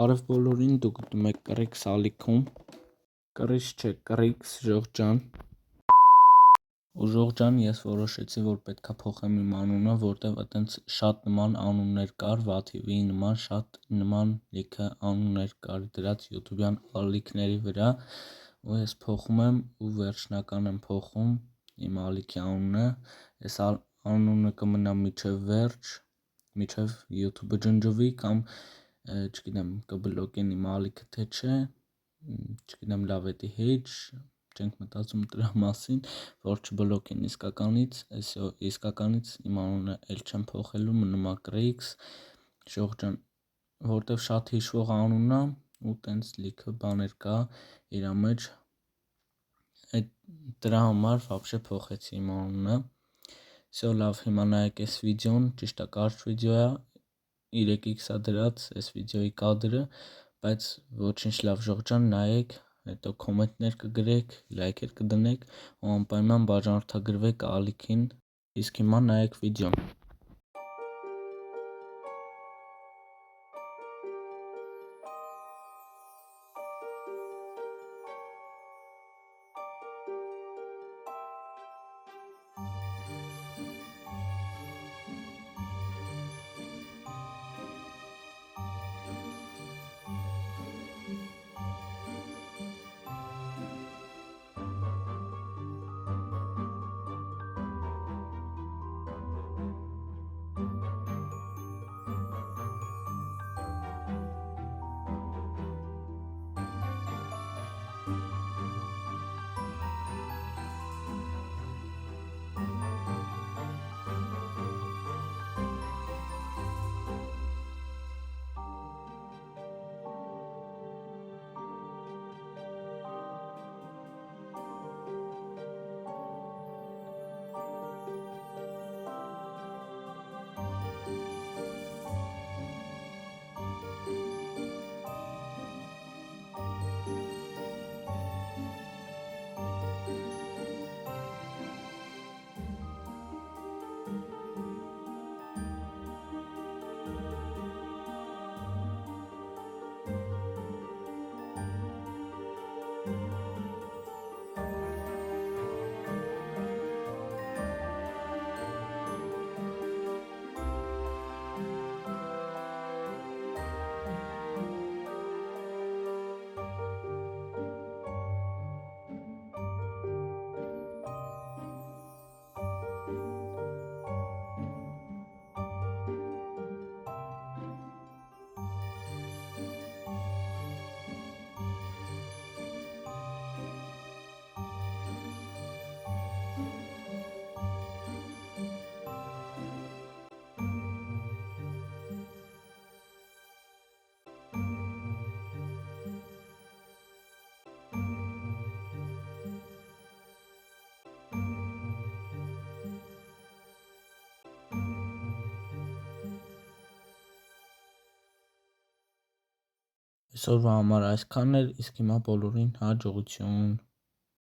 Բարև բոլորին, դուք դիտում եք Կռիքս ալիքում, կռիչ չէ, կռիքս Ժողովրդյան, ու Ժողովրդյան ես որոշեցի, որ պետքա փոխեմ իմ անունը, որտև այտենց շատ նման անուններ կար, Վաթիվի նման շատ նման լիքը անուններ կար դրած յութուբյան ալիքների վրա, ու ես փոխում եմ ու վերջնական եմ փոխում իմ ալիքի անունը, այս անունը կմնա մինչև վերջ, մինչև յութուբը ջնջվի կամ չգիտեմ կբլոկեն իմ ալիքը թե չէ, չգիտեմ լավ էդի հեչ, չենք մտածում դրա մասին, որ չբլոկեն իսկականից իմ անունը էլ չեմ փոխելու, մնում է Կռիքս Ժողովրդյան, որտև շատ հիշվող անունն է ու տենց լիքը բաներ կա իր մեջ, դրա համար վաբշե փոխեցի իմ անունը, լավ հիմա նայեք այս վիդեոն, ճիշտ է կարճ վիդեո է, 3x է դրած այս վիդեոյի կադրը, բայց ոչինչ լավ Ժողովրդյան նայեք, հետո կոմենտներ կգրեք, լայքեր կդնեք ու անպայման բաժանորդագրվեք ալիքին, իսկ հիմա նայեք վիդեոն։ Այսօրվա համար այսքանն էր, իսկ հիմա բոլորին հաջողություն։